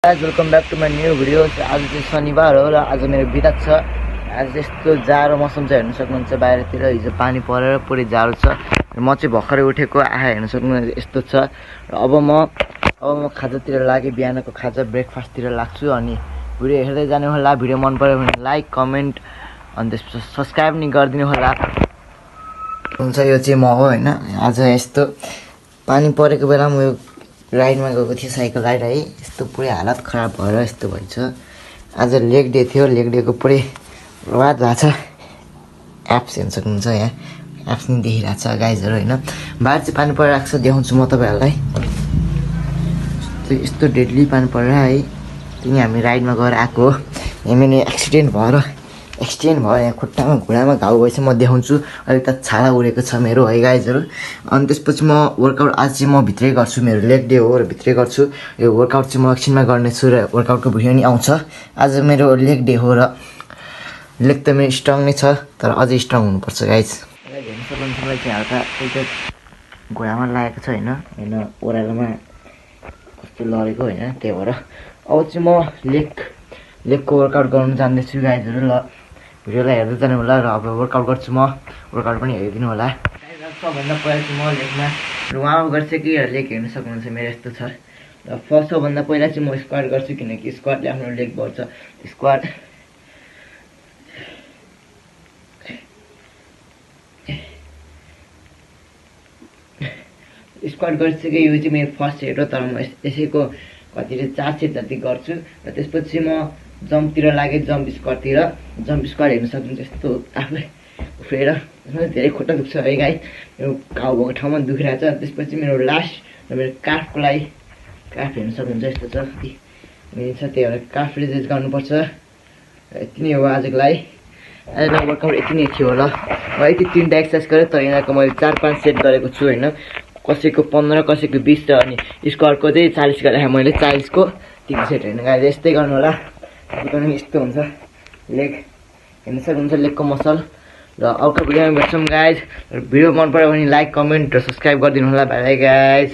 Guys welcome back to my new video. आज चाहिँ शनिबार हो र आज मेरो बिदा छ। आज यस्तो जाडो मौसम चाहिँ हेर्न सक्नुहुन्छ बाहिरतिर। हिजो पानी परेर पुरै जाडो छ। म चाहिँ भर्खरै उठेको आए हेर्न सक्नुहुन्छ यस्तो छ। र अब म खाजातिर लागेँ, बिहानको खाजा ब्रेकफास्टतिर लाग्छु। अनि भिडियो हेर्दै जानु होला। भिडियो मन पर्यो भने लाइक कमेन्ट अनि त्यसपछि सब्सक्राइब नि गरिदिनु होला। हुन्छ यो चाहिँ म हो हैन। आज यस्तो पानी परेको बेलामा यो राइडमा गएको थिएँ, साइकल राइड है। यस्तो पुरै हालत खराब भएर यस्तो भएछ। आज लेग डे थियो, लेग डेको पुरै बर्बाद भएको छ। एप्स हेर्न सक्नुहुन्छ यहाँ, एप्स नि देखिरहेको छ गाइजहरू होइन। बाहिर चाहिँ पानी परिरहेको छ, देखाउँछु म तपाईँहरूलाई। यस्तो डेडली पानी परेर है। त्यही हामी राइडमा गएर आएको हो। यहाँ मेरो एक्सिडेन्ट भयो यहाँ खुट्टामा घुँडामा घाउ भएछ। म देखाउँछु। अलिक त छाला उडेको छ मेरो है गाइजहरू। अनि त्यसपछि म वर्कआउट आज चाहिँ म भित्रै गर्छु, मेरो लेग डे हो र भित्रै गर्छु। यो वर्कआउट चाहिँ म एकछिनमा गर्नेछु र वर्कआउटको भिडियो नि आउँछ। आज मेरो लेग डे हो र लेग त मेरो स्ट्रङ नै छ, तर अझै स्ट्रङ हुनुपर्छ गाइज। हेर्नु सक्नुहुन्छ मलाई चाहिँ हल्का एउटा घुँडामा लागेको छ होइन ओह्रालोमा कस्तो लडेको होइन। त्यही भएर अब चाहिँ म लेगको वर्कआउट गर्नु जान्दैछु गाइजहरू। ल भिडियोलाई हेर्दै जानु होला र अब वर्कआउट गर्छु म। वर्कआउट पनि हेरिदिनु होला। सबभन्दा पहिला चाहिँ म लेगमा वार्म अप गर्छु कि लेग हेर्न सक्नुहुन्छ मेरो यस्तो छ। र फर्स्ट सबभन्दा पहिला चाहिँ म स्क्वाट गर्छु, किनकि स्क्वाटले आफ्नो लेग बढ्छ। स्क्वाट गरिसकेँ। यो चाहिँ मेरो फर्स्ट सेट हो, तर म यसैको कतिले 4 सेट जति गर्छु। र त्यसपछि म जम्पतिर लागेँ, जम्प स्क्वाटतिर। जम्प स्क्वाट हेर्न सक्नुहुन्छ यस्तो आफूले उफ्रेर धेरै खुट्टा दुख्छ है गाई। मेरो घाउ भएको ठाउँमा दुखिरहेको छ। त्यसपछि मेरो लास्ट र मेरो काफको लागि काफ हेर्न सक्नुहुन्छ यस्तो छ, मिल्छ। त्यही भएर काफ रेजेस गर्नुपर्छ। यति नै हो आजको लागि। आजको वर्कआउट यति नै थियो होला। म यति 3टा एक्सर्साइज गरेँ, तर यिनीहरूको मैले 4-5 सेट गरेको छु होइन। कसैको 15, कसैको 20 र अनि स्क्वाटको चाहिँ 40 गरेँ मैले। 40को 3 सेट होइन गाइज, यस्तै गर्नु होला। यस्तो हुन्छ लेग हेर्न सक्नुहुन्छ, लेगको मसल। र अर्को भिडियोमा भेट्छौँ गाइज। भिडियो मन पऱ्यो भने लाइक कमेन्ट र सब्सक्राइब गरिदिनु होला। By by guys.